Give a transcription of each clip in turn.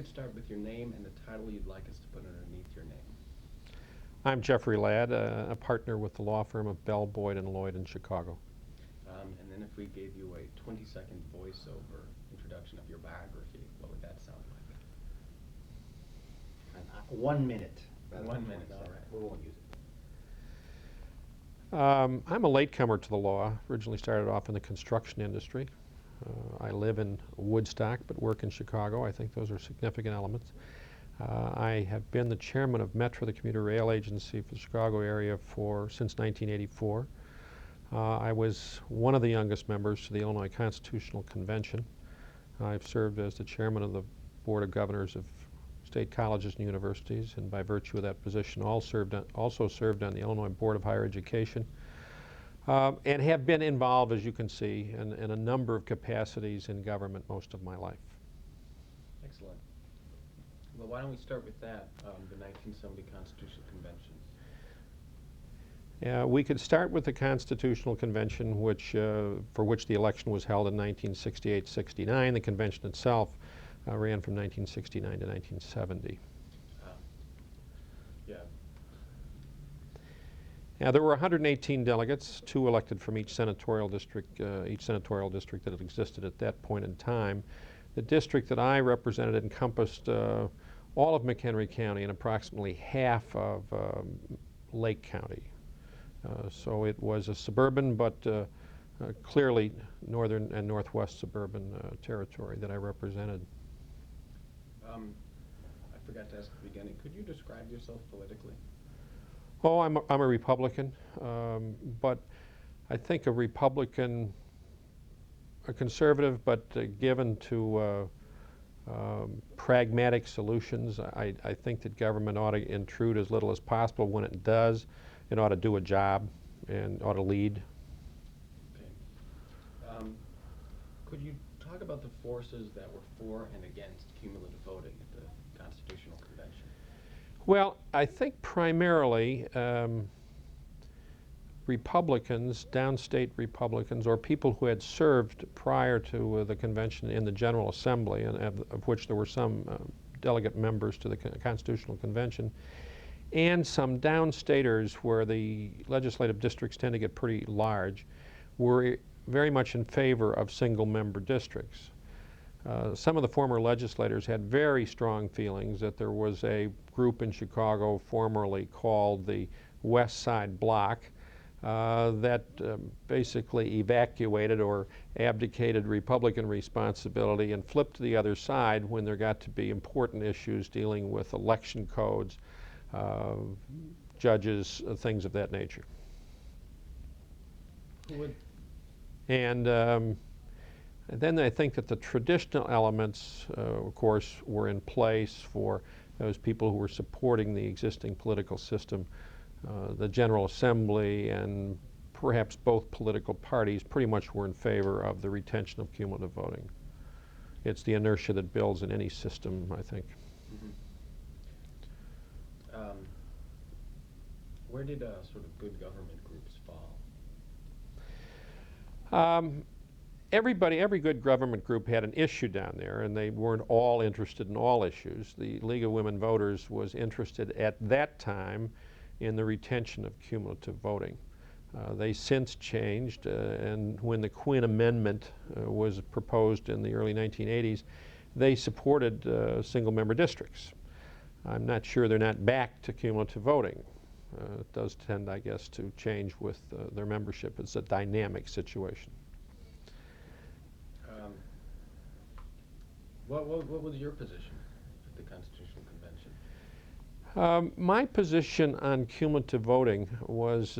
could start with your name and the title you'd like us to put underneath your name. I'm Jeffrey Ladd, a partner with the law firm of Bell, Boyd & Lloyd in Chicago. And then if we gave you a 20-second voiceover introduction of your biography, what would that sound like? 1 minute. 1 minute, all right. We won't use it. I'm a latecomer to the law. Originally started off in the construction industry. I live in Woodstock but work in Chicago. I think those are significant elements. I have been the chairman of Metro, the commuter rail agency for the Chicago area since 1984. I was one of the youngest members to the Illinois Constitutional Convention. I've served as the chairman of the Board of Governors of state colleges and universities, and by virtue of that position also served on the Illinois Board of Higher Education, and have been involved, as you can see, in a number of capacities in government most of my life. Excellent. Well, why don't we start with that, the 1970 Constitutional Convention. We could start with the Constitutional Convention, for which the election was held in 1968-69. The convention itself ran from 1969 to 1970. Yeah. Now, there were 118 delegates, 2 elected from each senatorial district that had existed at that point in time. The district that I represented encompassed all of McHenry County and approximately half of Lake County. So it was a suburban but clearly northern and northwest suburban territory that I represented. I forgot to ask at the beginning, could you describe yourself politically? Oh, I'm a Republican, but I think a Republican, a conservative, but given to pragmatic solutions. I think that government ought to intrude as little as possible. When it does, it ought to do a job and ought to lead. Okay. Could you talk about the forces that were for and against cumulative voting at the Constitutional Convention? Well, I think primarily Republicans, downstate Republicans, or people who had served prior to the convention in the General Assembly, and of which there were some delegate members to the Constitutional Convention, and some downstaters where the legislative districts tend to get pretty large, were very much in favor of single-member districts. Some of the former legislators had very strong feelings that there was a group in Chicago formerly called the West Side Bloc that basically evacuated or abdicated Republican responsibility and flipped to the other side when there got to be important issues dealing with election codes, judges, things of that nature. And then I think that the traditional elements, of course, were in place for those people who were supporting the existing political system. The General Assembly and perhaps both political parties pretty much were in favor of the retention of cumulative voting. It's the inertia that builds in any system, I think. Mm-hmm. Where did sort of good government groups fall? Every good government group had an issue down there, and they weren't all interested in all issues. The League of Women Voters was interested at that time in the retention of cumulative voting. They since changed, and when the Quinn Amendment was proposed in the early 1980s, they supported single-member districts. I'm not sure they're not back to cumulative voting. It does tend, I guess, to change with their membership. It's a dynamic situation. What was your position at the Constitutional Convention? My position on cumulative voting was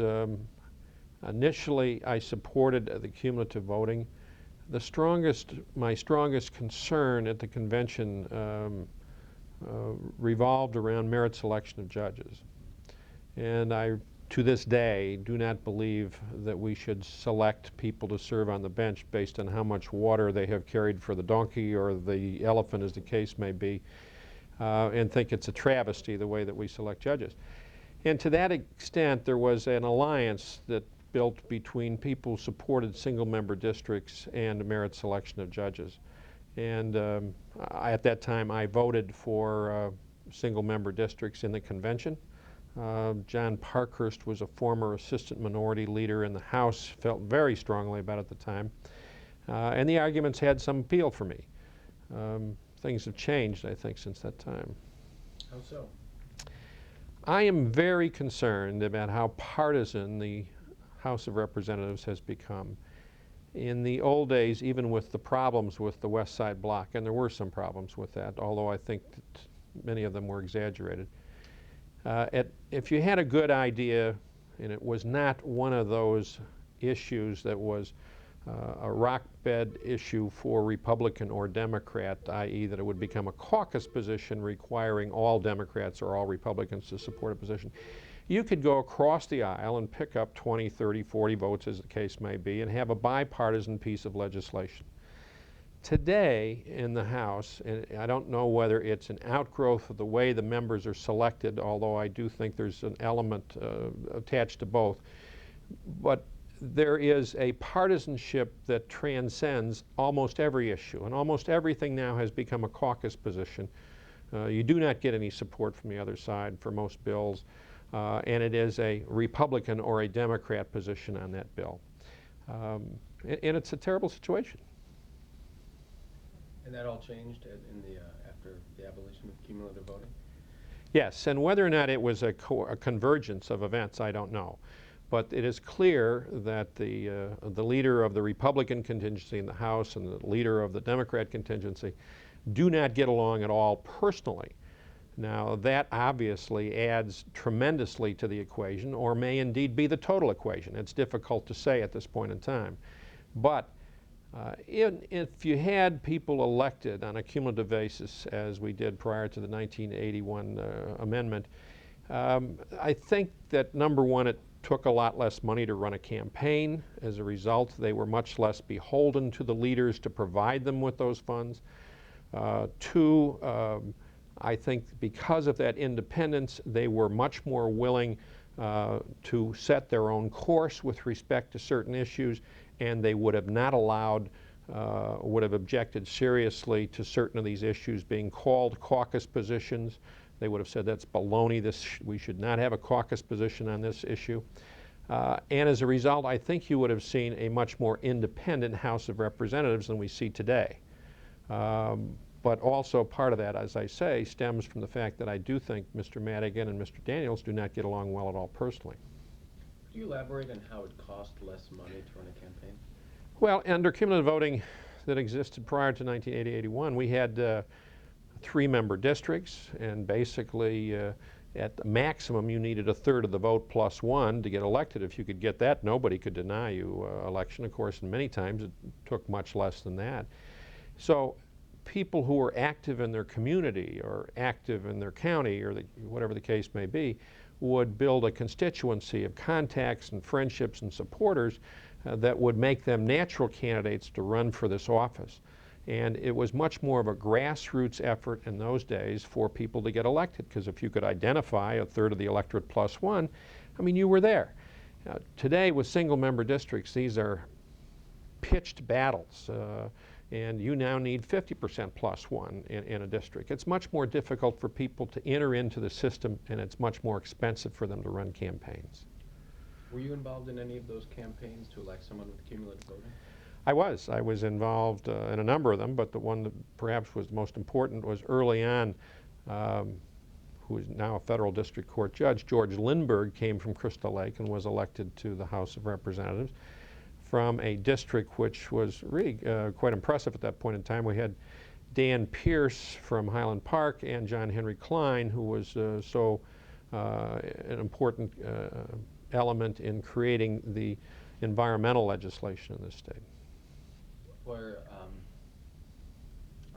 initially I supported the cumulative voting. My strongest concern at the convention revolved around merit selection of judges. And I, to this day, do not believe that we should select people to serve on the bench based on how much water they have carried for the donkey or the elephant, as the case may be, and think it's a travesty the way that we select judges. And to that extent, there was an alliance that built between people who supported single-member districts and merit selection of judges. And at that time, I voted for single-member districts in the convention. John Parkhurst was a former assistant minority leader in the House, felt very strongly about it at the time. And the arguments had some appeal for me. Things have changed, I think, since that time. How so? I am very concerned about how partisan the House of Representatives has become. In the old days, even with the problems with the West Side Bloc, and there were some problems with that, although I think that many of them were exaggerated, if you had a good idea and it was not one of those issues that was a rock bed issue for Republican or Democrat, i.e. that it would become a caucus position requiring all Democrats or all Republicans to support a position, you could go across the aisle and pick up 20, 30, 40 votes, as the case may be, and have a bipartisan piece of legislation. Today in the House, and I don't know whether it's an outgrowth of the way the members are selected, although I do think there's an element attached to both, but there is a partisanship that transcends almost every issue, and almost everything now has become a caucus position. You do not get any support from the other side for most bills, and it is a Republican or a Democrat position on that bill. And it's a terrible situation. And that all changed after the abolition of cumulative voting? Yes, and whether or not it was a convergence of events, I don't know. But it is clear that the leader of the Republican contingency in the House and the leader of the Democrat contingency do not get along at all personally. Now, that obviously adds tremendously to the equation, or may indeed be the total equation. It's difficult to say at this point in time. But if you had people elected on a cumulative basis, as we did prior to the 1981 amendment, I think that, number one, it took a lot less money to run a campaign. As a result, they were much less beholden to the leaders to provide them with those funds. Two, I think because of that independence, they were much more willing to set their own course with respect to certain issues, and they would have not allowed, would have objected seriously to certain of these issues being called caucus positions. They would have said that's baloney, we should not have a caucus position on this issue. And as a result, I think you would have seen a much more independent House of Representatives than we see today. But also part of that, as I say, stems from the fact that I do think Mr. Madigan and Mr. Daniels do not get along well at all personally. Could you elaborate on how it cost less money to run a campaign? Well, under cumulative voting that existed prior to 1980-81, we had 3-member districts, and basically at the maximum you needed a third of the vote plus one to get elected. If you could get that, nobody could deny you election. Of course, and many times it took much less than that. So people who were active in their community or active in their county or whatever the case may be would build a constituency of contacts and friendships and supporters that would make them natural candidates to run for this office. And it was much more of a grassroots effort in those days for people to get elected, because if you could identify a third of the electorate plus one, I mean, you were there. Today with single-member districts, these are pitched battles. And you now need 50% plus one in a district. It's much more difficult for people to enter into the system, and it's much more expensive for them to run campaigns. Were you involved in any of those campaigns to elect someone with cumulative voting? I was involved in a number of them, but the one that perhaps was most important was early on, who is now a federal district court judge. George Lindbergh came from Crystal Lake and was elected to the House of Representatives from a district which was really quite impressive at that point in time. We had Dan Pierce from Highland Park and John Henry Klein, who was an important element in creating the environmental legislation in this state. Where,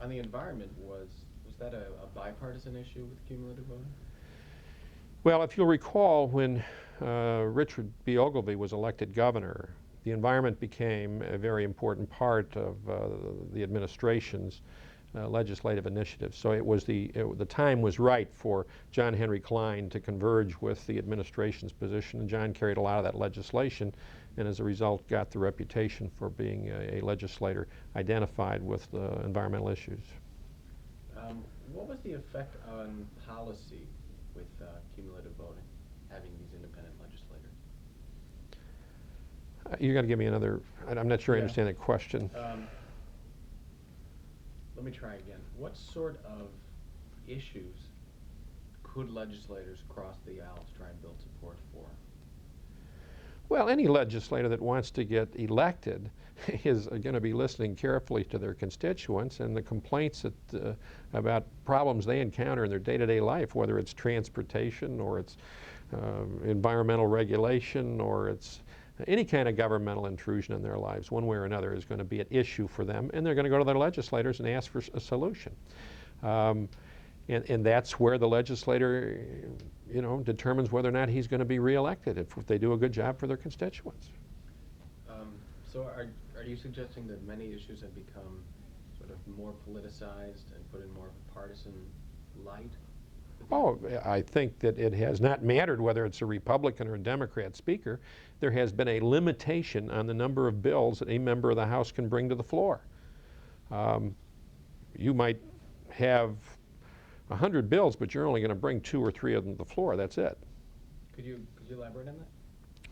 on the environment, was that a bipartisan issue with cumulative voting? Well, if you'll recall, when Richard B. Ogilvie was elected governor, the environment became a very important part of the administration's legislative initiatives. So it was the time was right for John Henry Klein to converge with the administration's position, and John carried a lot of that legislation, and as a result got the reputation for being a legislator identified with environmental issues. What was the effect on policy with cumulative voting, having these independent legislators? You're going to give me another, I'm not sure I Yeah. understand that question. Let me try again. What sort of issues could legislators cross the aisle to try and build support for? Well, any legislator that wants to get elected is going to be listening carefully to their constituents and the complaints about problems they encounter in their day-to-day life, whether it's transportation or it's environmental regulation or it's any kind of governmental intrusion in their lives, one way or another, is going to be an issue for them, and they're going to go to their legislators and ask for a solution. And that's where the legislator, determines whether or not he's going to be reelected if they do a good job for their constituents. So are you suggesting that many issues have become sort of more politicized and put in more of a partisan light? Oh, I think that it has not mattered whether it's a Republican or a Democrat speaker. There has been a limitation on the number of bills that a member of the House can bring to the floor. You might have 100 bills, but you're only going to bring 2 or 3 of them to the floor. That's it. Could you elaborate on that?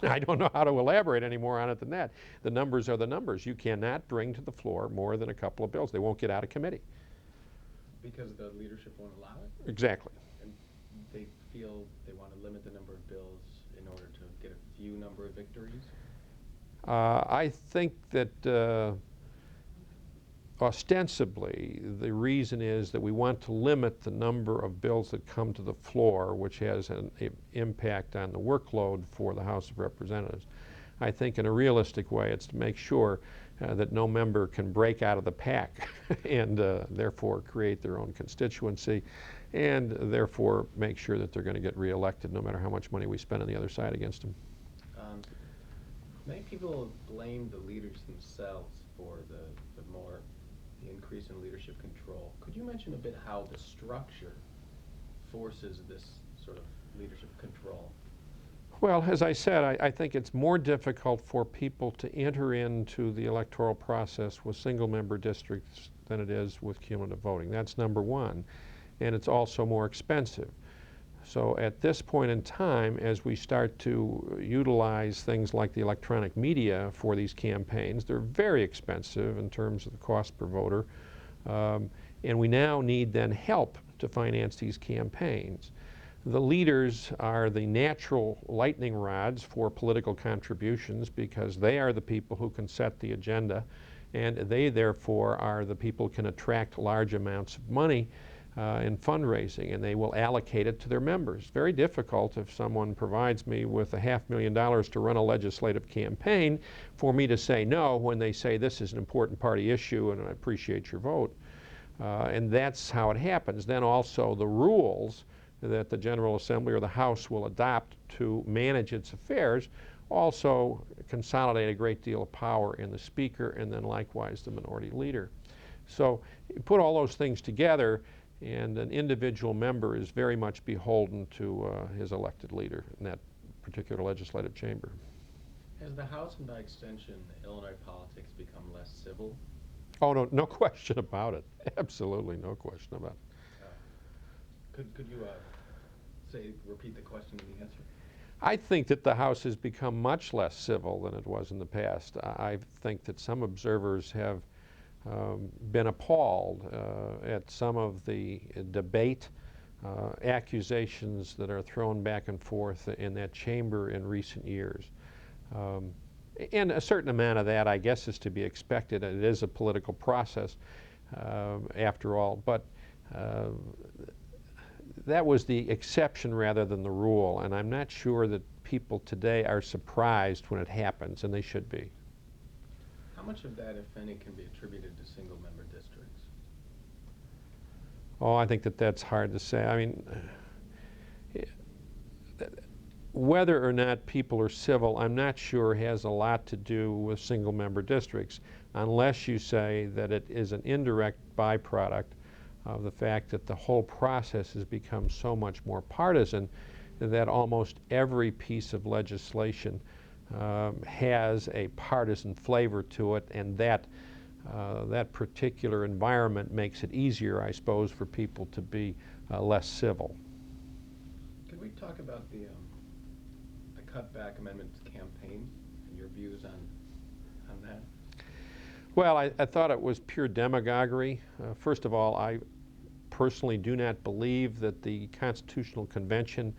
I don't know how to elaborate any more on it than that. The numbers are the numbers. You cannot bring to the floor more than a couple of bills. They won't get out of committee. Because the leadership won't allow it? Exactly. And they feel they want to limit the number of bills in order to get a few number of victories? I think that ostensibly the reason is that we want to limit the number of bills that come to the floor, which has an impact on the workload for the House of Representatives. I think in a realistic way it's to make sure that no member can break out of the pack and therefore create their own constituency and therefore make sure that they're going to get reelected no matter how much money we spend on the other side against them. Many people blame the leaders themselves for the increase in leadership control. Could you mention a bit how the structure forces this sort of leadership control? Well, as I said, I think it's more difficult for people to enter into the electoral process with single-member districts than it is with cumulative voting. That's number one. And it's also more expensive. So at this point in time, as we start to utilize things like the electronic media for these campaigns, they're very expensive in terms of the cost per voter. And we now need then help to finance these campaigns. The leaders are the natural lightning rods for political contributions because they are the people who can set the agenda, and they therefore are the people who can attract large amounts of money in fundraising, and they will allocate it to their members. Very difficult if someone provides me with $500,000 to run a legislative campaign for me to say no when they say this is an important party issue and I appreciate your vote. And that's how it happens. Then also the rules that the General Assembly or the House will adopt to manage its affairs also consolidate a great deal of power in the Speaker and then likewise the Minority Leader. So you put all those things together and an individual member is very much beholden to his elected leader in that particular legislative chamber. Has the House and by extension Illinois politics become less civil? Oh, no, no question about it. Absolutely no question about it. Could you repeat the question and the answer? I think that the House has become much less civil than it was in the past. I think that some observers have been appalled at some of the debate, accusations that are thrown back and forth in that chamber in recent years. And a certain amount of that, I guess, is to be expected. It is a political process, after all. But that was the exception rather than the rule. And I'm not sure that people today are surprised when it happens, and they should be. How much of that, if any, can be attributed to single-member districts? Oh, I think that that's hard to say. I mean, Whether or not people are civil, I'm not sure has a lot to do with single-member districts, unless you say that it is an indirect byproduct of the fact that the whole process has become so much more partisan that almost every piece of legislation has a partisan flavor to it, and that particular environment makes it easier, I suppose, for people to be less civil. Could we talk about the cutback amendments campaign and your views on that? Well, I thought it was pure demagoguery. First of all, I personally do not believe that the Constitutional Convention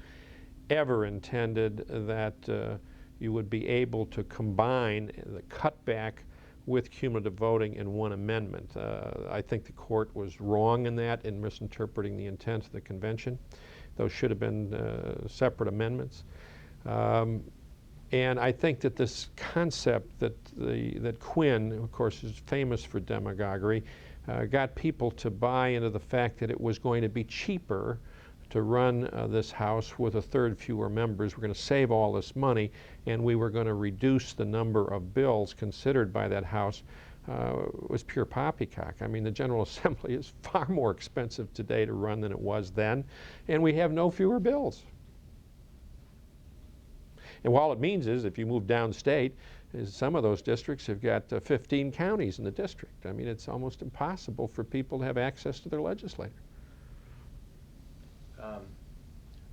ever intended that you would be able to combine the cutback with cumulative voting in one amendment. I think the court was wrong in that, in misinterpreting the intent of the convention. Those should have been separate amendments. And I think that this concept that Quinn, of course, is famous for demagoguery, got people to buy into the fact that it was going to be cheaper to run this House with a third fewer members. We're going to save all this money, and we were going to reduce the number of bills considered by that House. Was pure poppycock. I mean, the General Assembly is far more expensive today to run than it was then, and we have no fewer bills. And all it means is, if you move downstate, is some of those districts have got 15 counties in the district. I mean, it's almost impossible for people to have access to their legislator.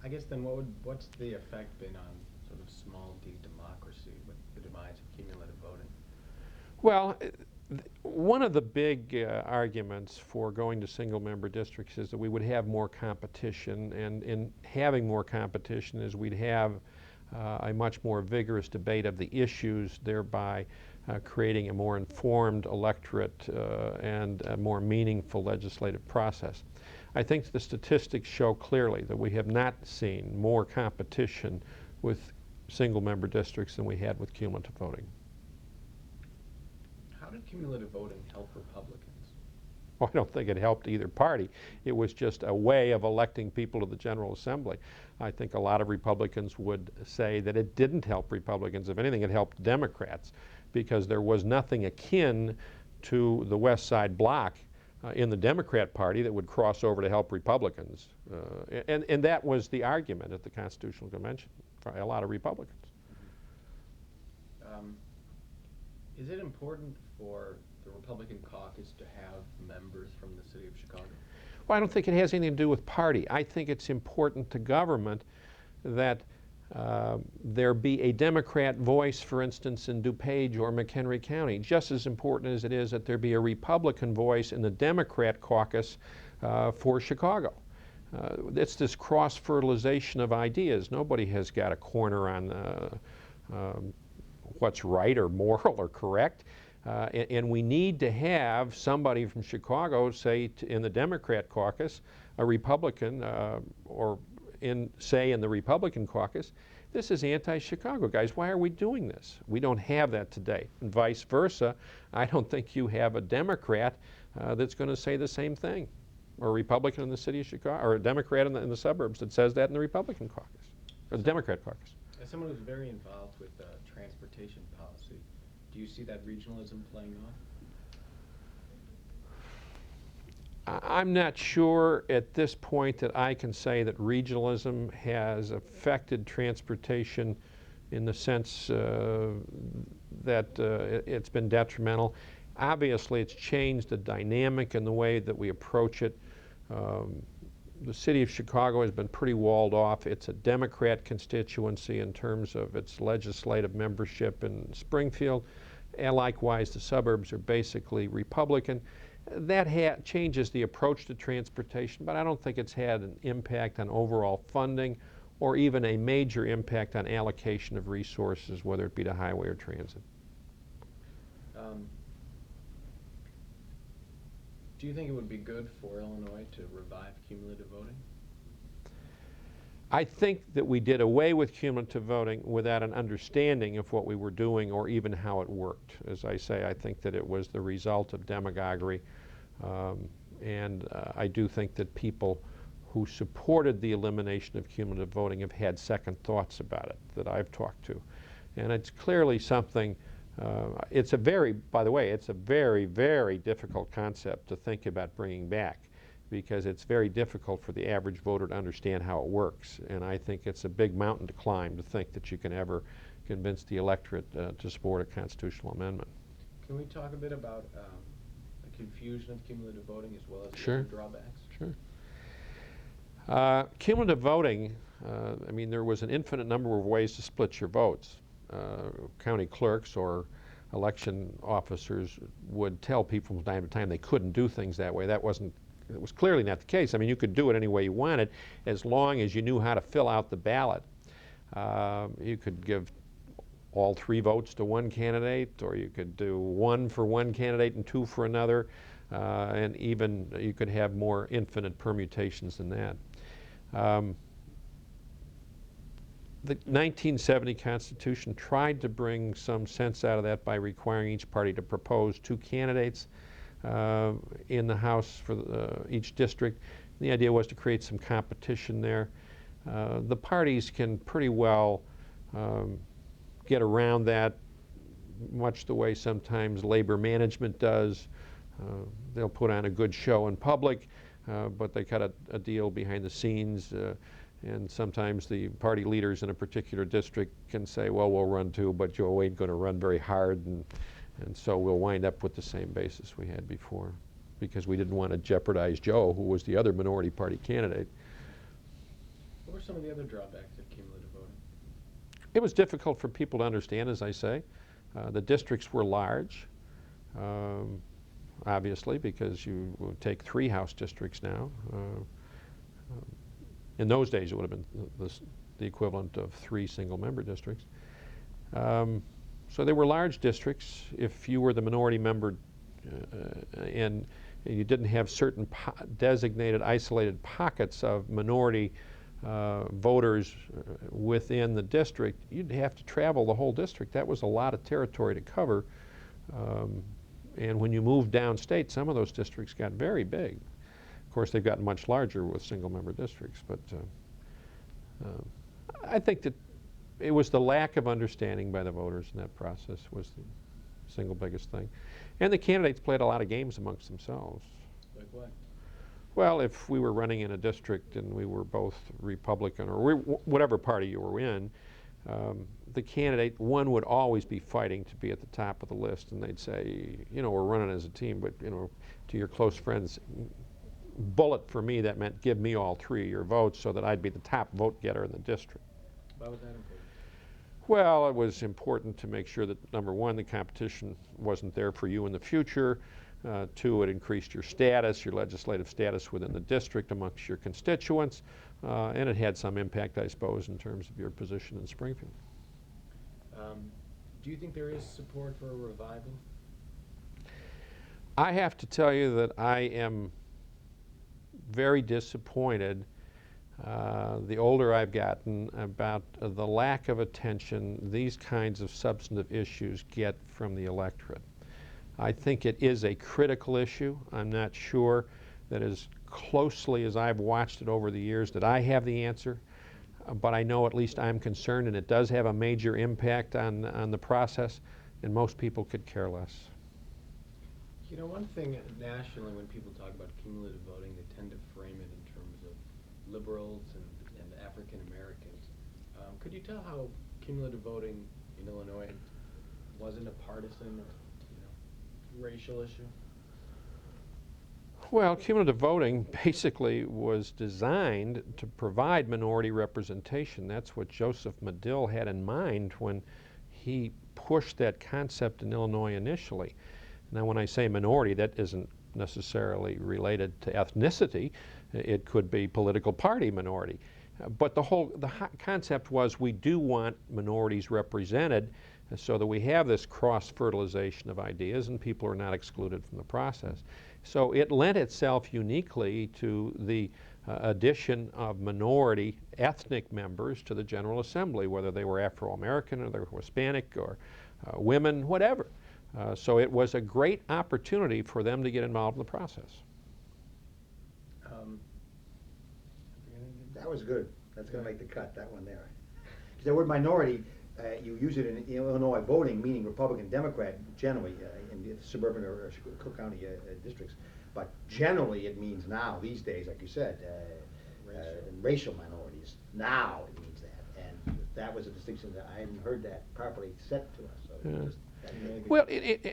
I guess then what's the effect been on sort of small d democracy with the demise of cumulative voting? Well, one of the big arguments for going to single-member districts is that we would have more competition, and in having more competition is we'd have a much more vigorous debate of the issues, thereby creating a more informed electorate and a more meaningful legislative process. I think the statistics show clearly that we have not seen more competition with single-member districts than we had with cumulative voting. How did cumulative voting help Republicans? Well, I don't think it helped either party. It was just a way of electing people to the General Assembly. I think a lot of Republicans would say that it didn't help Republicans. If anything, it helped Democrats, because there was nothing akin to the West Side bloc in the Democrat Party that would cross over to help Republicans. And that was the argument at the Constitutional Convention for a lot of Republicans. Is it important for the Republican caucus to have members from the city of Chicago? Well, I don't think it has anything to do with party. I think it's important to government that there be a Democrat voice, for instance, in DuPage or McHenry County, just as important as it is that there be a Republican voice in the Democrat caucus for Chicago. It's this cross-fertilization of ideas. Nobody has got a corner on what's right or moral or correct. And we need to have somebody from Chicago, say in the Democrat caucus, a Republican, or say in the Republican caucus, this is anti-Chicago, guys. Why are we doing this? We don't have that today. And vice versa, I don't think you have a Democrat that's going to say the same thing, or a Republican in the city of Chicago, or a Democrat in the suburbs that says that in the Republican caucus, or the Democrat caucus. As someone who's very involved with transportation policy, do you see that regionalism playing off? I'm not sure at this point that I can say that regionalism has affected transportation in the sense that it's been detrimental. Obviously, it's changed the dynamic and the way that we approach it. The city of Chicago has been pretty walled off. It's a Democrat constituency in terms of its legislative membership in Springfield, and likewise the suburbs are basically Republican. That changes the approach to transportation, but I don't think it's had an impact on overall funding or even a major impact on allocation of resources, whether it be to highway or transit. Do you think it would be good for Illinois to revive cumulative voting? I think that we did away with cumulative voting without an understanding of what we were doing or even how it worked. As I say, I think that it was the result of demagoguery, and I do think that people who supported the elimination of cumulative voting have had second thoughts about it that I've talked to. And it's clearly something, it's a very, by the way, it's a very, very difficult concept to think about bringing back, because it's very difficult for the average voter to understand how it works. And I think it's a big mountain to climb to think that you can ever convince the electorate to support a constitutional amendment. Can we talk a bit about the confusion of cumulative voting as well as the Sure. other drawbacks? Sure. Cumulative voting, I mean, there was an infinite number of ways to split your votes. County clerks or election officers would tell people from time to time they couldn't do things that way. It was clearly not the case. I mean, you could do it any way you wanted as long as you knew how to fill out the ballot. You could give all 3 votes to one candidate, or you could do 1 for one candidate and 2 for another, and even you could have more infinite permutations than that. The 1970 Constitution tried to bring some sense out of that by requiring each party to propose 2 candidates in the House for each district. The idea was to create some competition there. The parties can pretty well get around that, much the way sometimes labor management does. They'll put on a good show in public, but they cut a deal behind the scenes. And sometimes the party leaders in a particular district can say, well, we'll run too, but Joe ain't going to run very hard, and so we'll wind up with the same basis we had before, because we didn't want to jeopardize Joe, who was the other minority party candidate. What were some of the other drawbacks of cumulative voting? It was difficult for people to understand, as I say. The districts were large, obviously, because you would take 3 House districts now. In those days, it would have been the equivalent of 3 single-member districts. So they were large districts. If you were the minority member and you didn't have certain designated, isolated pockets of minority voters within the district, you'd have to travel the whole district. That was a lot of territory to cover. And when you moved downstate, some of those districts got very big. Of course, they've gotten much larger with single-member districts, but I think that it was the lack of understanding by the voters in that process was the single biggest thing. And the candidates played a lot of games amongst themselves. Like what? Well, if we were running in a district and we were both Republican or whatever party you were in, the candidate, one would always be fighting to be at the top of the list, and they'd say, you know, we're running as a team, but, you know, to your close friends, bullet for me, that meant give me all 3 of your votes so that I'd be the top vote getter in the district. Why was that important? Well, it was important to make sure that, number 1, the competition wasn't there for you in the future. 2, it increased your status, your legislative status within the district amongst your constituents, and it had some impact, I suppose, in terms of your position in Springfield. Do you think there is support for a revival? I have to tell you that I am very disappointed, the older I've gotten, about the lack of attention these kinds of substantive issues get from the electorate. I think it is a critical issue. I'm not sure that as closely as I've watched it over the years that I have the answer, but I know at least I'm concerned, and it does have a major impact on the process, and most people could care less. You know, one thing nationally when people talk about cumulative voting, they tend to frame it in terms of liberals and African Americans. Could you tell how cumulative voting in Illinois wasn't a partisan or racial issue? Well, cumulative voting basically was designed to provide minority representation. That's what Joseph Medill had in mind when he pushed that concept in Illinois initially. Now, when I say minority, that isn't necessarily related to ethnicity. It could be political party minority. But the concept was we do want minorities represented so that we have this cross-fertilization of ideas and people are not excluded from the process. So it lent itself uniquely to the addition of minority ethnic members to the General Assembly, whether they were Afro-American or they were Hispanic or women, whatever. So it was a great opportunity for them to get involved in the process. was good. That's going to make the cut, that one there. Because the word minority, you use it in Illinois voting, meaning Republican, Democrat, generally, in the suburban or Cook County districts. But generally, it means now, these days, like you said, racial minorities. Now it means that. And that was a distinction that I hadn't heard that properly set to us. So Yeah. just, Well,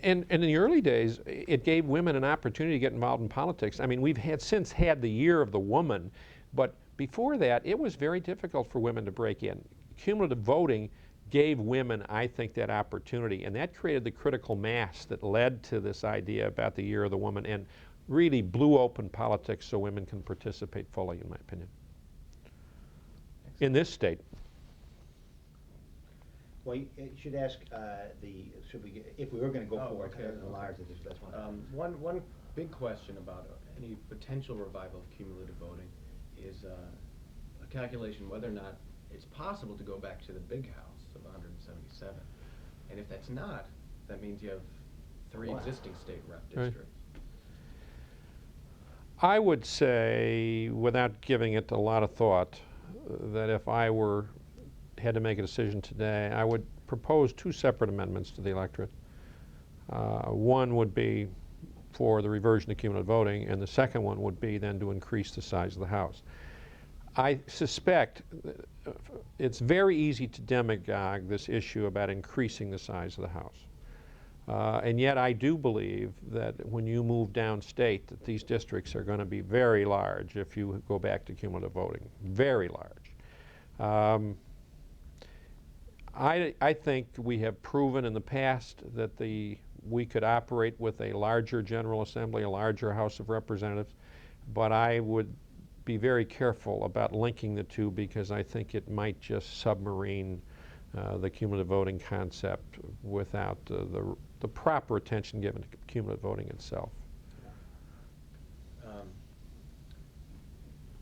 and in the early days, it gave women an opportunity to get involved in politics. I mean, we've since had the year of the woman, but before that, it was very difficult for women to break in. Cumulative voting gave women, I think, that opportunity, and that created the critical mass that led to this idea about the year of the woman and really blew open politics so women can participate fully, in my opinion. In this state. well, you should ask if we were going to go for it, Okay, the large, that's one. One big question about any potential revival of cumulative voting is a calculation whether or not it's possible to go back to the big house of 177. And if that's not, that means you have 3 Wow. existing state rep Right. districts. I would say, without giving it a lot of thought, that if I had to make a decision today, I would propose 2 separate amendments to the electorate. One would be for the reversion to cumulative voting, and the second one would be then to increase the size of the House. I suspect it's very easy to demagogue this issue about increasing the size of the House. And yet I do believe that when you move downstate that these districts are going to be very large if you go back to cumulative voting, very large. I think we have proven in the past that we could operate with a larger General Assembly, a larger House of Representatives, but I would be very careful about linking the two because I think it might just submarine the cumulative voting concept without the proper attention given to cumulative voting itself.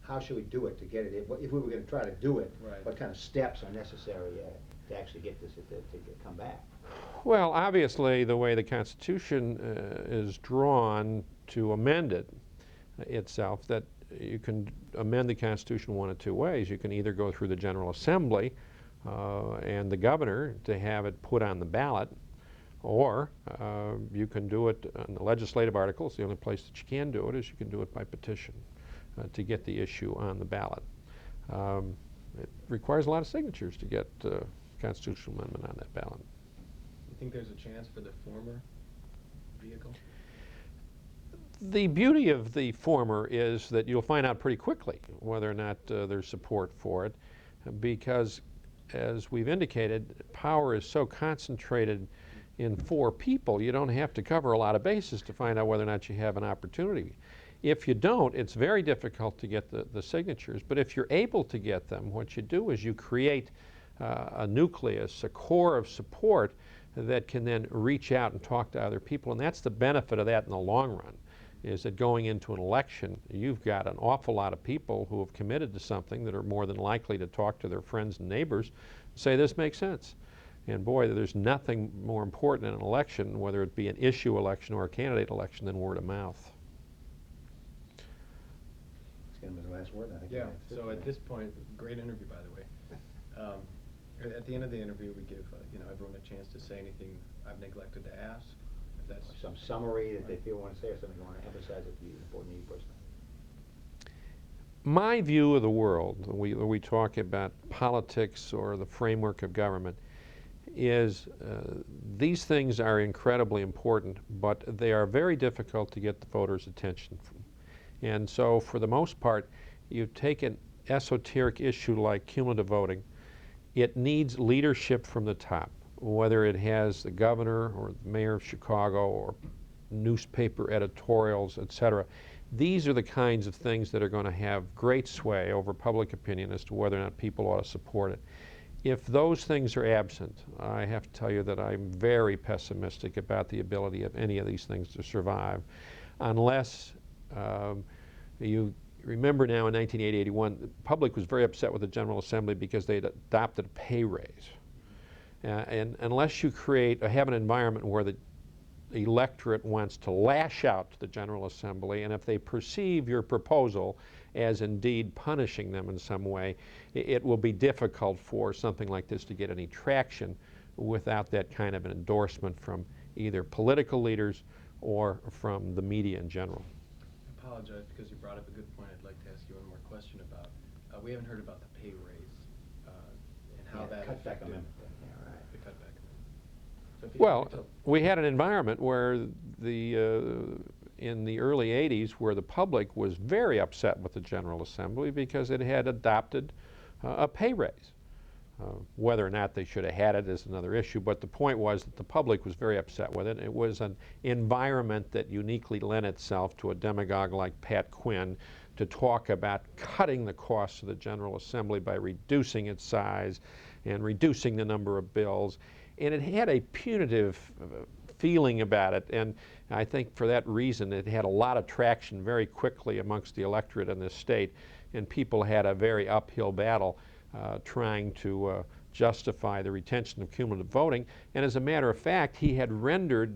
How should we do it to get it? If we were going to try to do it, Right. what kind of steps are necessary to actually get this to come back? Well, obviously, the way the Constitution is drawn to amend it itself, that you can amend the Constitution one of 2 ways. You can either go through the General Assembly and the governor to have it put on the ballot, or you can do it on the legislative articles. The only place that you can do it is you can do it by petition to get the issue on the ballot. It requires a lot of signatures to get constitutional amendment on that ballot. You think there's a chance for the former vehicle? The beauty of the former is that you'll find out pretty quickly whether or not there's support for it, because as we've indicated, power is so concentrated in 4 people, you don't have to cover a lot of bases to find out whether or not you have an opportunity. If you don't, it's very difficult to get the signatures, but if you're able to get them, what you do is you create a nucleus, a core of support that can then reach out and talk to other people, and that's the benefit of that in the long run, is that going into an election, you've got an awful lot of people who have committed to something that are more than likely to talk to their friends and neighbors and say, this makes sense. And boy, there's nothing more important in an election, whether it be an issue election or a candidate election, than word of mouth. It's going to be the last word, I think. Yeah, so at this point, great interview, by the way. At the end of the interview, we give everyone a chance to say anything I've neglected to ask. If that's Some summary that they feel want to say, or something you want to emphasize that you important to you personally. My view of the world, when we talk about politics or the framework of government, is these things are incredibly important, but they are very difficult to get the voters' attention from. And so, for the most part, you take an esoteric issue like cumulative voting, it needs leadership from the top, whether it has the governor or the mayor of Chicago or newspaper editorials, etc. These are the kinds of things that are going to have great sway over public opinion as to whether or not people ought to support it. If those things are absent, I have to tell you that I'm very pessimistic about the ability of any of these things to survive, unless you remember now in 1980-81, the public was very upset with the General Assembly because they had adopted a pay raise. And unless you have an environment where the electorate wants to lash out to the General Assembly, and if they perceive your proposal as indeed punishing them in some way, it will be difficult for something like this to get any traction without that kind of an endorsement from either political leaders or from the media in general. I apologize because you brought up a good point. I'd like to ask you one more question about. We haven't heard about the pay raise and how that affected the cutback. So if you Well, could tell- we had an environment where in the early 80s where the public was very upset with the General Assembly because it had adopted a pay raise. Whether or not they should have had it is another issue, but the point was that the public was very upset with it. It was an environment that uniquely lent itself to a demagogue like Pat Quinn to talk about cutting the costs of the General Assembly by reducing its size and reducing the number of bills. And it had a punitive feeling about it, and I think for that reason it had a lot of traction very quickly amongst the electorate in this state, and people had a very uphill battle trying to justify the retention of cumulative voting. And as a matter of fact, he had neutered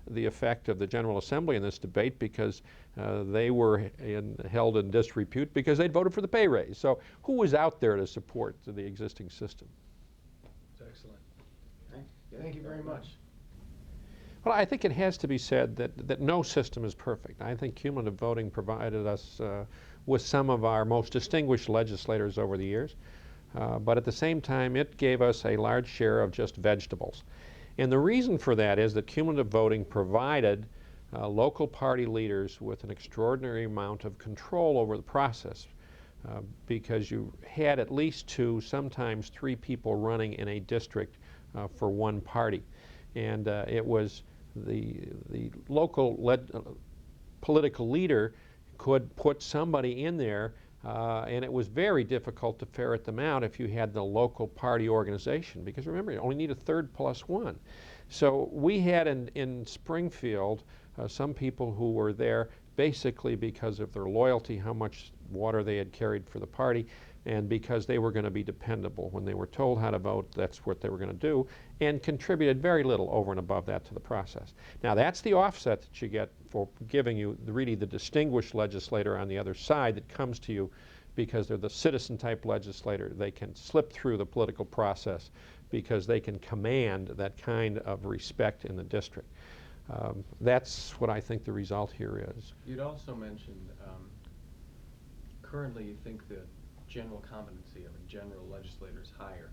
the effect of the General Assembly in this debate because they were held in disrepute because they'd voted for the pay raise. So who was out there to support the existing system? It's excellent. Thank you very much. Well, I think it has to be said that no system is perfect. I think cumulative voting provided us with some of our most distinguished legislators over the years, but at the same time it gave us a large share of just vegetables. And the reason for that is that cumulative voting provided local party leaders with an extraordinary amount of control over the process because you had at least 2, sometimes 3 people running in a district for one party. And it was the local political leader could put somebody in there, and it was very difficult to ferret them out if you had the local party organization, because remember, you only need a third plus one. So we had in Springfield some people who were there basically because of their loyalty, how much water they had carried for the party, and because they were going to be dependable. When they were told how to vote, that's what they were going to do, and contributed very little over and above that to the process. Now that's the offset that you get for giving you really the distinguished legislator on the other side that comes to you because they're the citizen type legislator. They can slip through the political process because they can command that kind of respect in the district. That's what I think the result here is. You'd also mentioned currently you think the general competency of a general legislator is higher.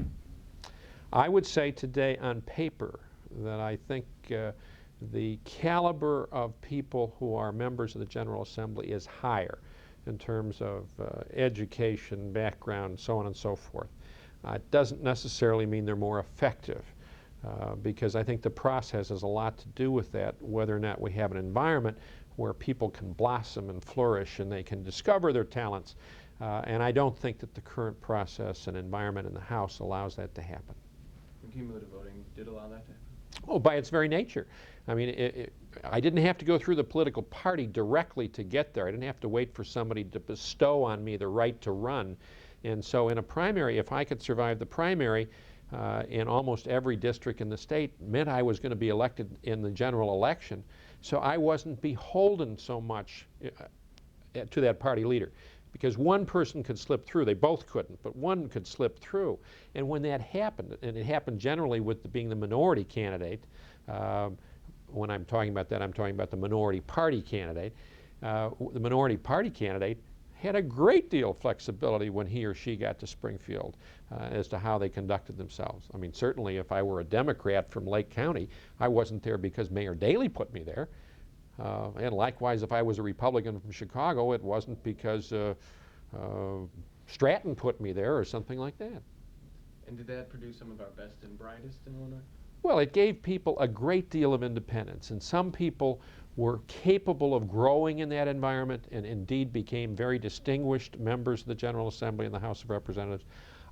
I would say today on paper that I think the caliber of people who are members of the General Assembly is higher in terms of education, background, so on and so forth. It doesn't necessarily mean they're more effective because I think the process has a lot to do with that, whether or not we have an environment where people can blossom and flourish and they can discover their talents. And I don't think that the current process and environment in the House allows that to happen. And cumulative voting did allow that to happen? Oh, by its very nature. I mean, I didn't have to go through the political party directly to get there. I didn't have to wait for somebody to bestow on me the right to run. And so in a primary, if I could survive the primary in almost every district in the state, meant I was going to be elected in the general election. So I wasn't beholden so much to that party leader. Because one person could slip through, they both couldn't, but one could slip through. And when that happened, and it happened generally with being the minority candidate, when I'm talking about that, I'm talking about the minority party candidate. The minority party candidate had a great deal of flexibility when he or she got to Springfield as to how they conducted themselves. I mean, certainly if I were a Democrat from Lake County, I wasn't there because Mayor Daley put me there. And likewise, if I was a Republican from Chicago, it wasn't because Stratton put me there or something like that. And did that produce some of our best and brightest in Illinois? Well, it gave people a great deal of independence, and some people were capable of growing in that environment and indeed became very distinguished members of the General Assembly and the House of Representatives.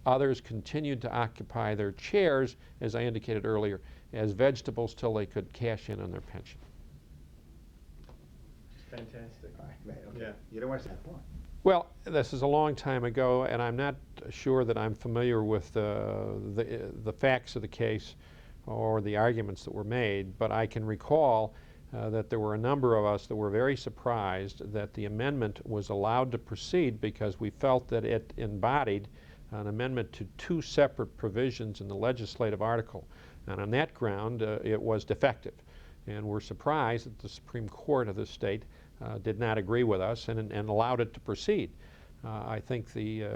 Others continued to occupy their chairs, as I indicated earlier, as vegetables till they could cash in on their pension. Fantastic. All right, okay. Yeah. You don't want to say that point. Well, this is a long time ago, and I'm not sure that I'm familiar with the facts of the case or the arguments that were made, but I can recall that there were a number of us that were very surprised that the amendment was allowed to proceed because we felt that it embodied an amendment to two separate provisions in the legislative article. And on that ground, it was defective. And we're surprised that the Supreme Court of the state did not agree with us and allowed it to proceed. I think the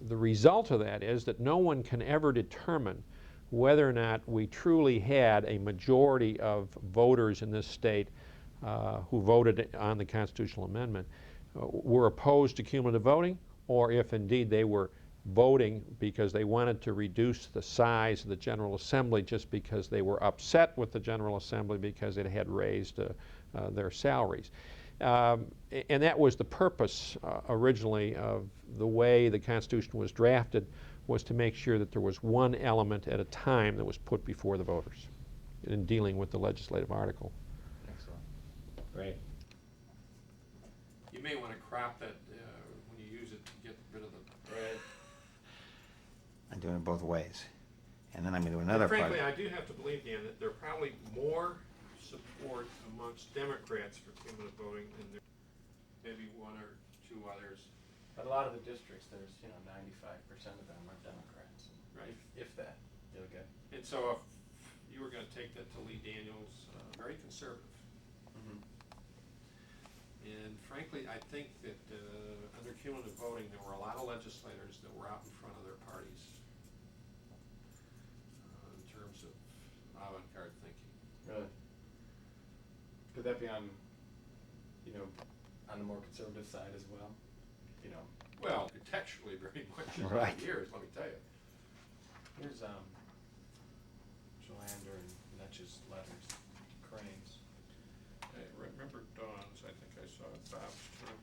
result of that is that no one can ever determine whether or not we truly had a majority of voters in this state who voted on the constitutional amendment were opposed to cumulative voting, or if indeed they were voting because they wanted to reduce the size of the General Assembly just because they were upset with the General Assembly because it had raised their salaries. And that was the purpose originally of the way the Constitution was drafted, was to make sure that there was one element at a time that was put before the voters in dealing with the legislative article. Excellent. Great. You may want to crop that when you use it to get rid of the... Right. I'm doing it both ways. And then I'm going to do another part. Frankly, I do have to believe, Dan, that there are probably more support amongst Democrats for cumulative voting than there maybe one or two others. But a lot of the districts, there's 95% of them are Democrats, Right. If that. You'll get. And so if you were going to take that to Lee Daniels, very conservative. Mm-hmm. And frankly, I think that under cumulative voting, there were a lot of legislators that were out in front of their parties in terms of avant-garde thinking. Really? Could that be on, on the more conservative side as well? Well, contextually, very much in Right. years, let me tell you. Here's Jolander and Netch's letters, Crane's. I remember Dawn's, I think I saw Bob's too.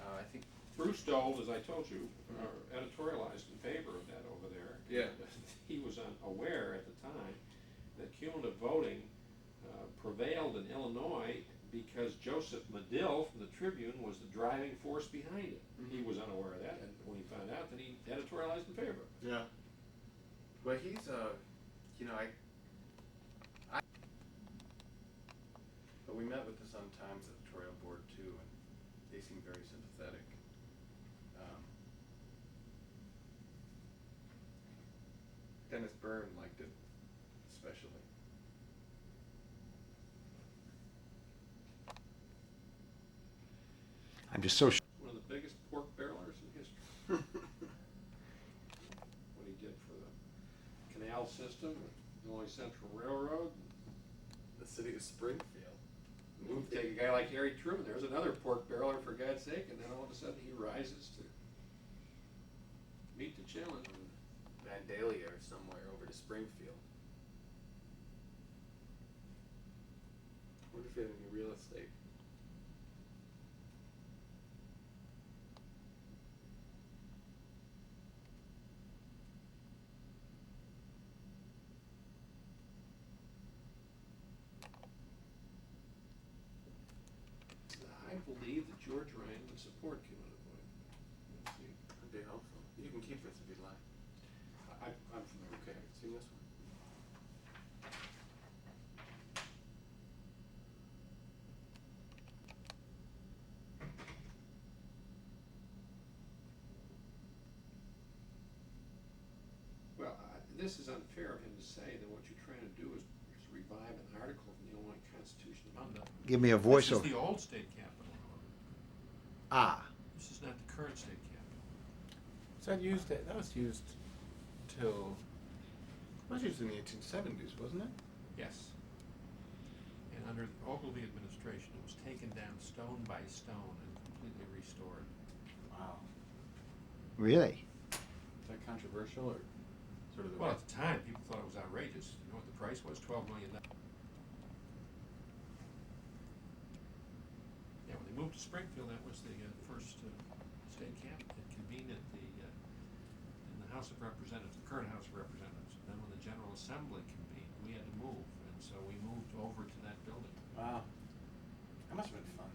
I think. Bruce Dole, as I told you, editorialized in favor of that over there. Yeah. And he was unaware at the time that cumulative voting prevailed in Illinois because Joseph Medill from the Tribune was the driving force behind it. Mm-hmm. He was unaware of that, and when he found out, then he editorialized in favor. Yeah. Well, he's but we met with the Sun-Times editorial board too, and they seem very sympathetic. Dennis Byrne liked it, especially. I'm just so One of the biggest pork barrelers in history. What he did for the canal system, the Illinois Central Railroad. The city of Springfield. Move, take a guy like Harry Truman, there's another pork barreler for God's sake, and then all of a sudden he rises to meet the challenge. Vandalia or somewhere over to Springfield. Wonder if he had any real estate. I believe that George Ryan would support cumulative voting. Let's see. That'd be helpful. You can keep this if you'd like. I'm familiar. Okay, see this one? Well, this is unfair of him to say that what you're trying to do is revive an article from the Illinois Constitution. give me a This voice is over. the old state capital. Ah, This is not the current state capital. So that was used till, it was used in the 1870s, wasn't it? Yes. And under the Ogilvy administration, it was taken down stone by stone and completely restored. Wow. really? Is that controversial or sort of the Well, at the time, people thought it was outrageous. You know what the price was? $12 million. Yeah, when they moved to Springfield, that was the first state capital. It convened at in the House of Representatives, the current House of Representatives. And then when the General Assembly convened, we had to move, and so we moved over to that building. Wow. That must have been fun.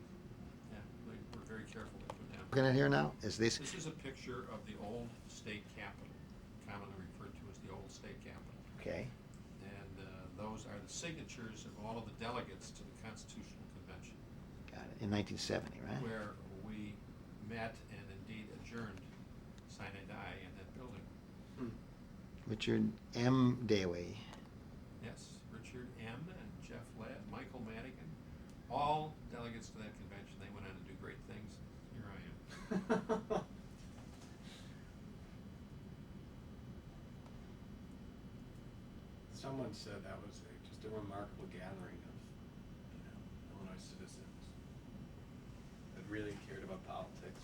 Yeah, we were very careful to put down. Looking at here now, is this? This is a picture of the old state capitol, commonly referred to as the old old state capitol. Okay. And those are the signatures of all of the delegates to the Constitutional Convention, Got it. In 1970, right? where we met and indeed adjourned sine die in that building. Richard M. Daley. Yes, Richard M. and Jeff Ladd, Michael Madigan, all delegates to that convention. They went on to do great things. Here I am. Someone said that was just a remarkable gathering of, Illinois citizens that really cared about politics,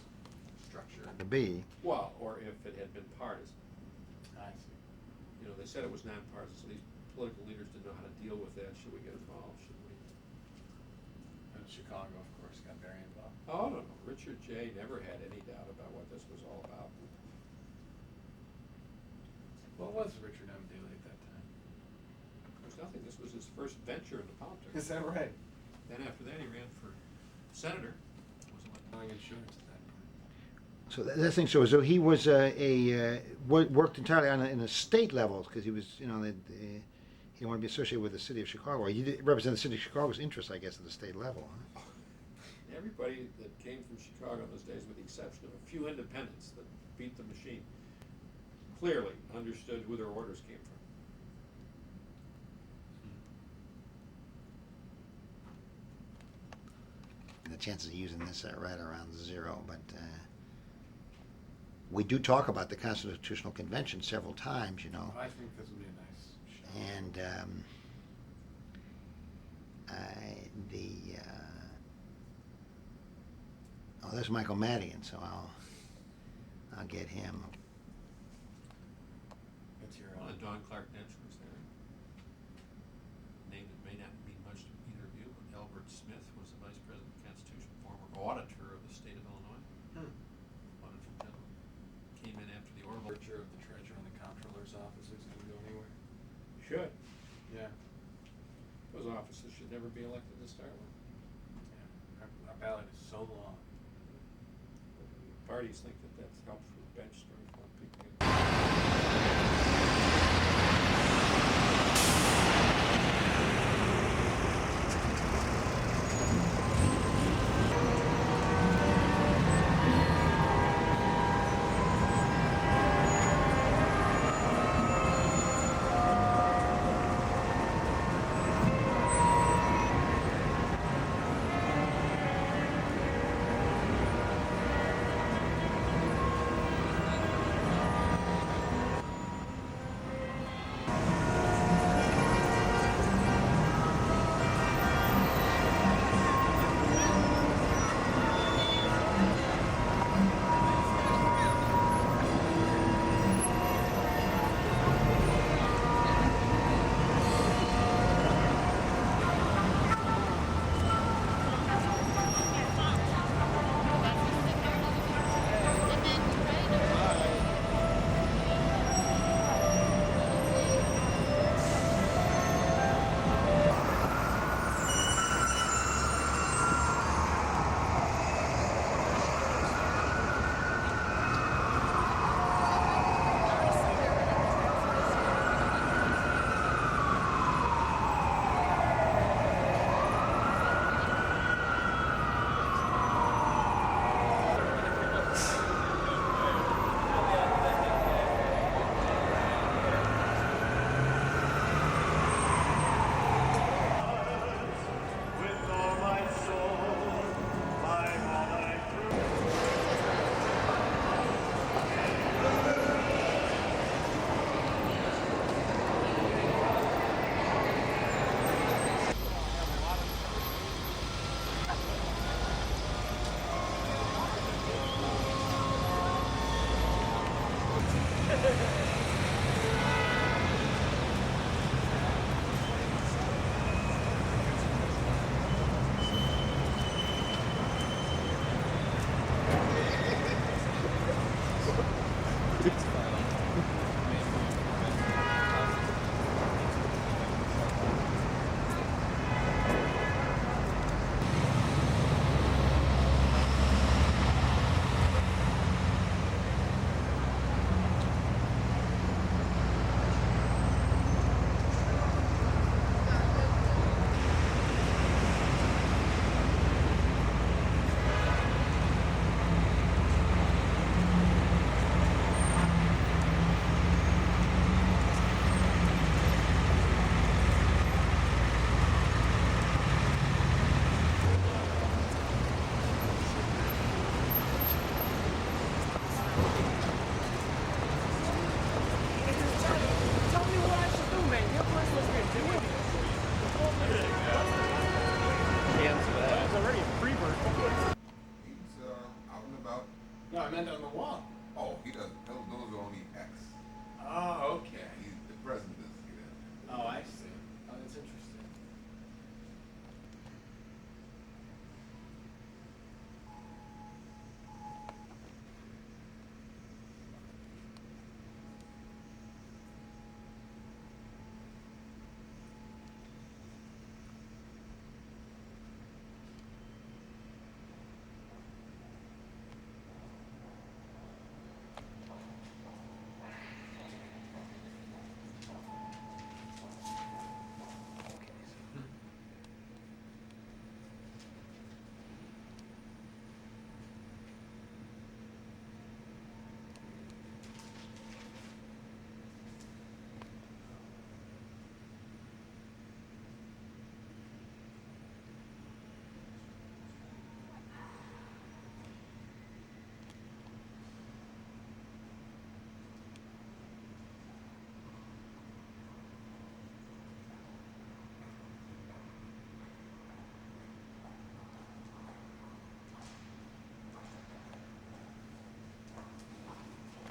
structure. To be. Well, or if it had been partisan. I see. They said it was nonpartisan, so these political leaders didn't know how to deal with that. Should we get involved? Should we? And Chicago, of course, got very involved. Oh, no. Richard J. never had any doubt about what this was all about. What was Richard M. Daley at that time? There's nothing. This was his first venture into politics. Is that right? Then after that, he ran for senator. Was elected. Buying insurance at that point. So that's the thing. So he was worked entirely on in a state level because he was, he didn't want to be associated with the city of Chicago. He did represent the city of Chicago's interests, I guess, at the state level. Huh? Everybody that came from Chicago in those days, with the exception of a few independents that beat the machine, clearly understood who their orders came from. And the chances of using this are right around zero, but we do talk about the Constitutional Convention several times, I think this would be a nice show. and there's Michael Madigan, so I'll get him. It's your Well, and Don Clark Dench was there. Name that may not mean much to either of you, but Albert Smith was the vice president of the Constitution, former auditor of the state of Illinois. Auditor general. Came in after the Orville. Picture of the treasurer and the comptroller's office is going to go anywhere. Should. Yeah. Those offices should never be elected to start with. Yeah. Our ballot is so long. Parties think that that's helpful for the bench strength when people get.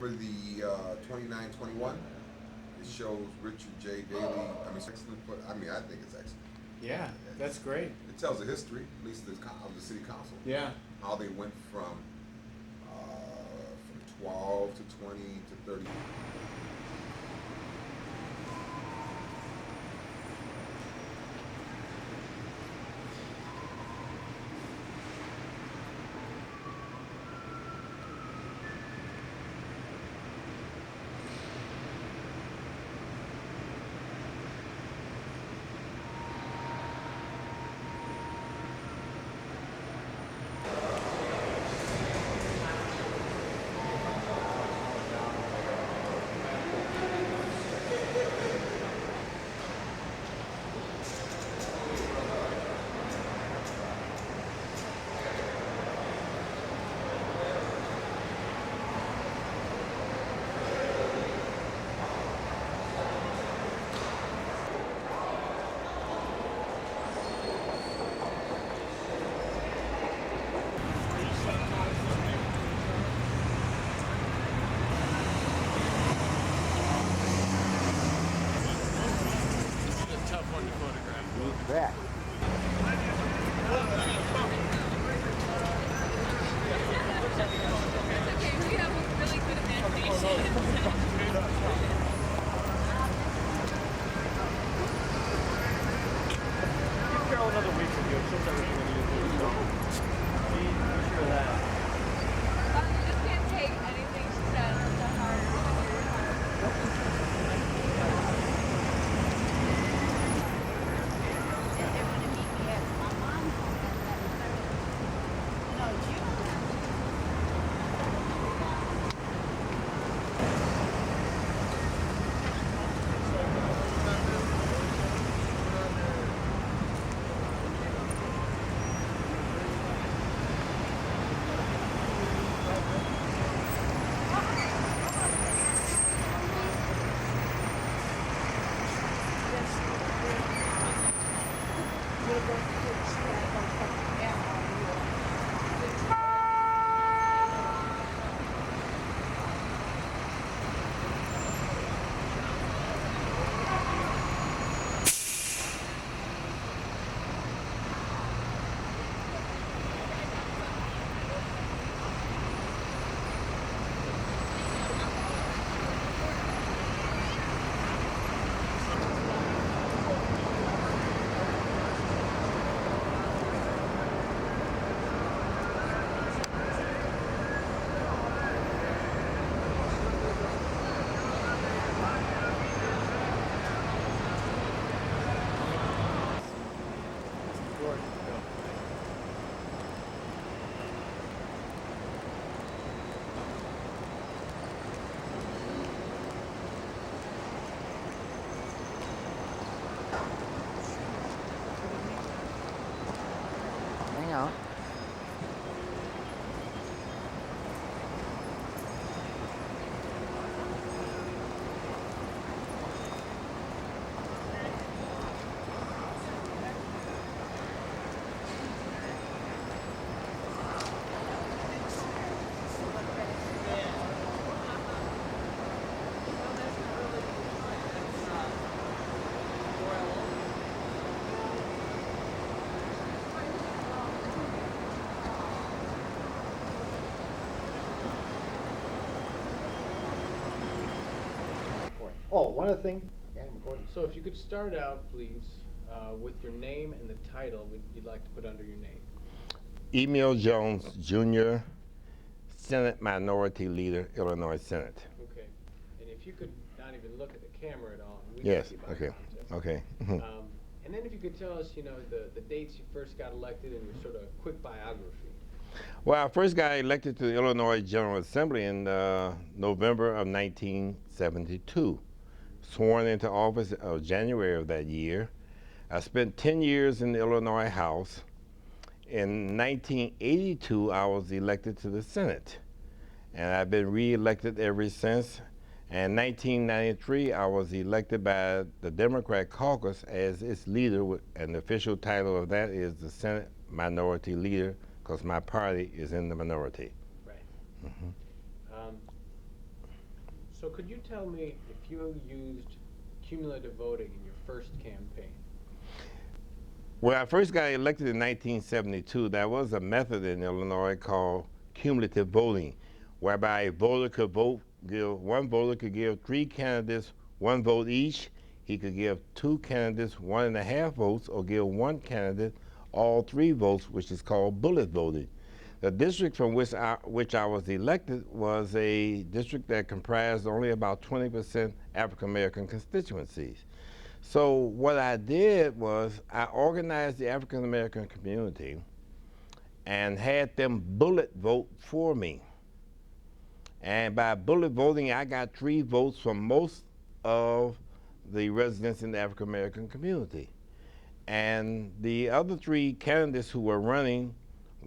For the 29-21, it shows Richard J. Daley. I mean, it's excellent. I mean, I think it's excellent. Yeah, that's great. It tells the history, at least of the city council. Yeah. How they went from 12 to 20 to 30. That. Okay, we have a really good imagination. Give Carol another week with you. She'll start reading you. Be sure of that. You just can't take anything she says to heart. They want to meet me at my mom's home at 7:30. No, June. Hang on. Oh, one other thing. Yeah, I'm recording. So if you could start out, please, with your name and the title you'd like to put under your name. Emil Jones, Jr., Senate Minority Leader, Illinois Senate. Okay. And if you could not even look at the camera at all, and we Yes, can see by okay, context. okay. And then if you could tell us, the dates you first got elected and your sort of quick biography. Well, I first got elected to the Illinois General Assembly in November of 1972. Sworn into office of January of that year. I spent 10 years in the Illinois House. In 1982, I was elected to the Senate, and I've been re-elected ever since. And 1993, I was elected by the Democrat caucus as its leader, and the official title of that is the Senate Minority Leader, because my party is in the minority. Right. Mm-hmm. So could you tell me if you used cumulative voting in your first campaign? When I first got elected in 1972, there was a method in Illinois called cumulative voting, whereby a voter could vote, one voter could give 3 candidates 1 vote each. He could give 2 candidates 1.5 votes, or give 1 candidate all 3 votes, which is called bullet voting. The district from which I was elected was a district that comprised only about 20% African American constituencies. So what I did was I organized the African American community and had them bullet vote for me. And by bullet voting, I got 3 votes from most of the residents in the African American community. And the other 3 candidates who were running,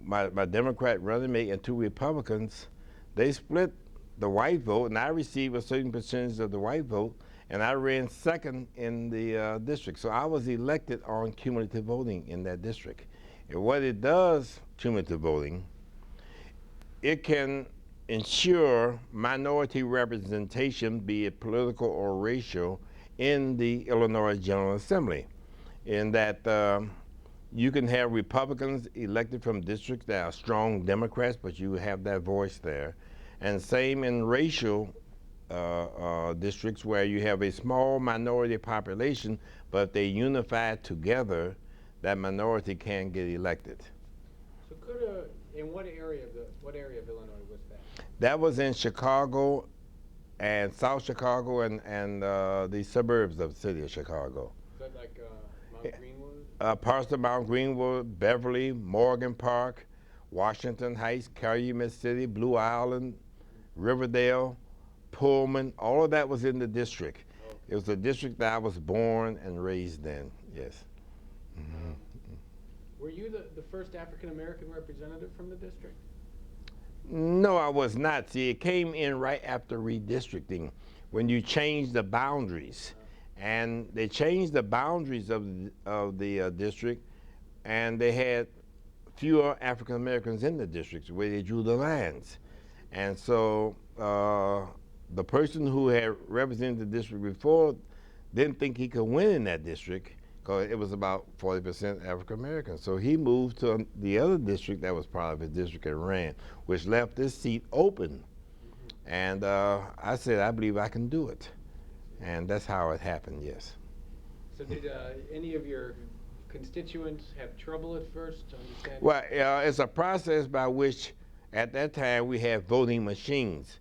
my Democrat running mate and 2 Republicans, they split the white vote, and I received a certain percentage of the white vote, and I ran second in the district. So I was elected on cumulative voting in that district. And what it does, cumulative voting, it can ensure minority representation, be it political or racial, in the Illinois General Assembly, in that you can have Republicans elected from districts that are strong Democrats, but you have that voice there. And same in racial districts where you have a small minority population, but if they unify together, that minority can get elected. So in what area of Illinois was that? That was in Chicago and South Chicago and the suburbs of the city of Chicago. Is that like Mount Greenwood? Parts of Mount Greenwood, Beverly, Morgan Park, Washington Heights, Calumet City, Blue Island, Riverdale, Pullman, all of that was in the district. Okay. It was the district that I was born and raised in, yes. Mm-hmm. Were you the first African American representative from the district? No, I was not. See, it came in right after redistricting, when you changed the boundaries. And they changed the boundaries of the district, and they had fewer African Americans in the districts where they drew the lines. And so the person who had represented the district before didn't think he could win in that district, because it was about 40% African American. So he moved to the other district that was part of his district and ran, which left this seat open. And I said, I believe I can do it. And that's how it happened, yes. So did any of your constituents have trouble at first understanding? Well, it's a process by which, at that time, we had voting machines.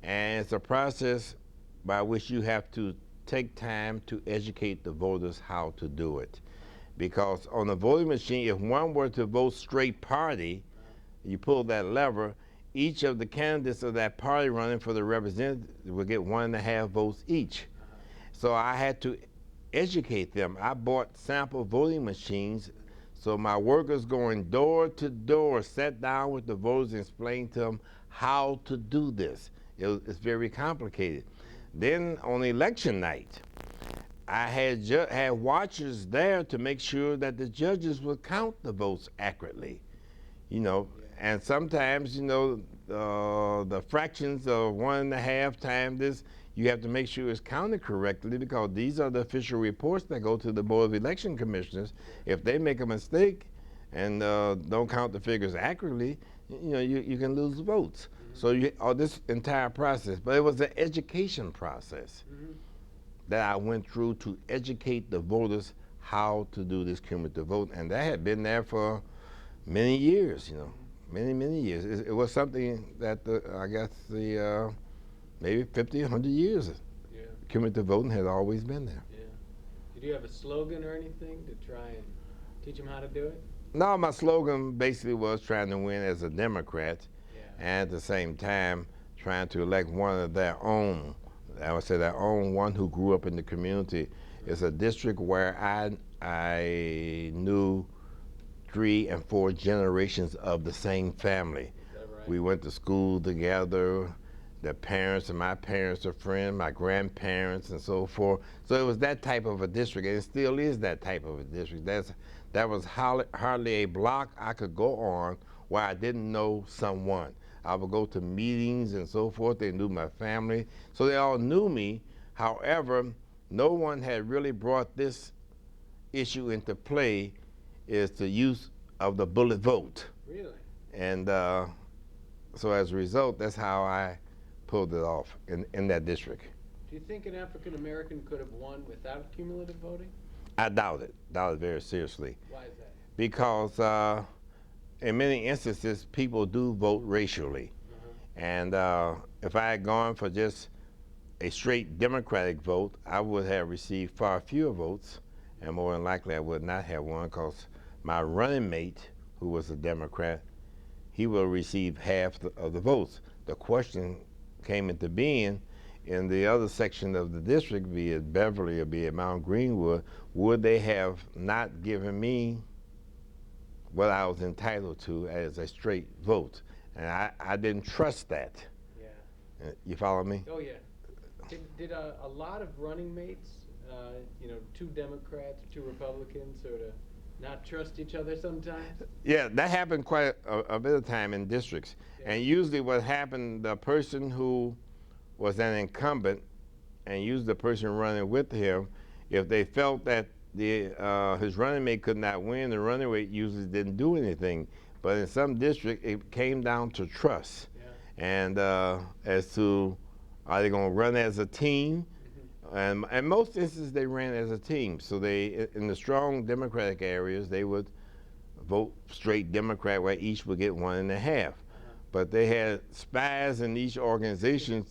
And it's a process by which you have to take time to educate the voters how to do it. Because on a voting machine, if one were to vote straight party, you pull that lever, each of the candidates of that party running for the representative would get 1.5 votes each. So I had to educate them. I bought sample voting machines, so my workers going door to door sat down with the voters and explained to them how to do this. It's very complicated. Then on election night, I had watchers there to make sure that the judges would count the votes accurately, you know. And sometimes, you know, the fractions of 1.5 times this, you have to make sure it's counted correctly, because these are the official reports that go to the Board of Election Commissioners. If they make a mistake and don't count the figures accurately, you know, you can lose votes. So this entire process, but it was an education process that I went through to educate the voters how to do this cumulative vote, and that had been there for many years, you know, many years. It was something that I guess maybe 50, 100 years. Yeah. Cumulative voting has always been there. Yeah. Did you have a slogan or anything to try and teach them how to do it? No, my slogan basically was trying to win as a Democrat, and at the same time trying to elect one of their own. I would say their own, one who grew up in the community. It's a district where I knew 3 and 4 generations of the same family. Is that right? We went to school together. The parents and my parents are friends, my grandparents and so forth. So it was that type of a district, and it still is that type of a district. there was hardly a block I could go on where I didn't know someone. I would go to meetings and so forth. They knew my family, so they all knew me. However, no one had really brought this issue into play, is the use of the bullet vote. Really? And so as a result, that's how I pulled it off in that district. Do you think an African American could have won without cumulative voting? I doubt it very seriously. Why is that? Because in many instances, people do vote racially. And if I had gone for just a straight Democratic vote, I would have received far fewer votes, and more than likely I would not have won, because my running mate, who was a Democrat, he will receive half of the votes. The question came into being in the other section of the district, be it Beverly or be it Mount Greenwood, would they have not given me what I was entitled to as a straight vote? And I didn't trust that. Yeah. You follow me? Oh, yeah. Did a lot of running mates, two Democrats, two Republicans, sort of not trust each other sometimes? Yeah, that happened quite a bit of time in districts. Yeah. And usually what happened, the person who was an incumbent, and usually the person running with him, if they felt that his running mate could not win, the running mate usually didn't do anything. But in some districts, it came down to trust. Yeah. And as to, are they going to run as a team? And in most instances, they ran as a team. So they, in the strong Democratic areas, they would vote straight Democrat, where each would get 1.5. But they had spies in each organization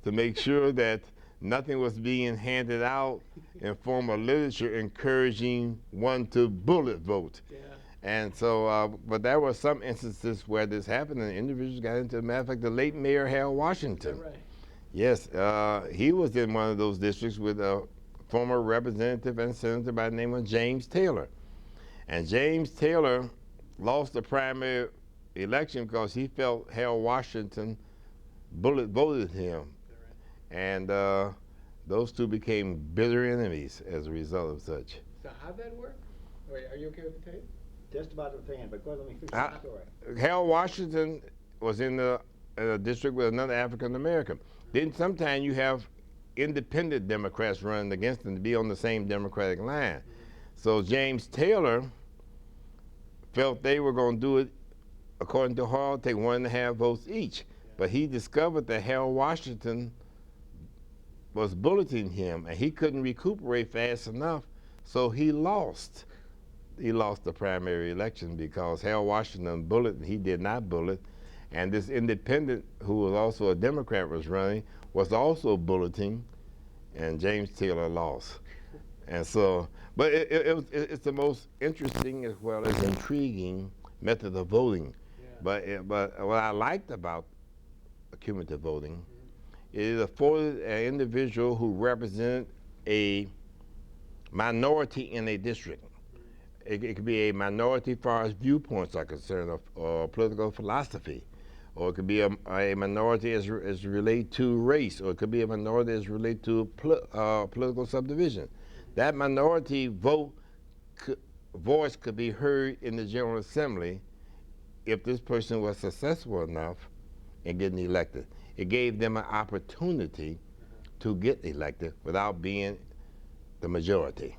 to make sure that nothing was being handed out in form of literature encouraging one to bullet vote. Yeah. And so, but there were some instances where this happened, and individuals got into it. Matter of fact, the late Mayor Harold Washington. Is that right? Yes, he was in one of those districts with a former representative and senator by the name of James Taylor. And James Taylor lost the primary election because he felt Harold Washington bullet voted him. And those two became bitter enemies as a result of such. So how'd that work? Wait, are you okay with the tape? Just about the fan, but go ahead, let me finish the story. Harold Washington was in a district with another African American. Then sometime you have independent Democrats running against them to be on the same Democratic line. So James Taylor felt they were going to do it according to Harold, take 1.5 votes each. But he discovered that Harold Washington was bulleting him, and he couldn't recuperate fast enough, so he lost. He lost the primary election because Harold Washington bulleted, and he did not bullet. And this independent, who was also a Democrat, was running, was also bulleting, and James Taylor lost. And so, but it's the most interesting as well as intriguing method of voting. Yeah. But what I liked about cumulative voting is it afforded an individual who represented a minority in a district. It could be a minority as far as viewpoints are concerned, or political philosophy, or it could be a minority as related to race, or it could be a minority as related to political subdivision. That minority voice could be heard in the General Assembly if this person was successful enough in getting elected. It gave them an opportunity to get elected without being the majority.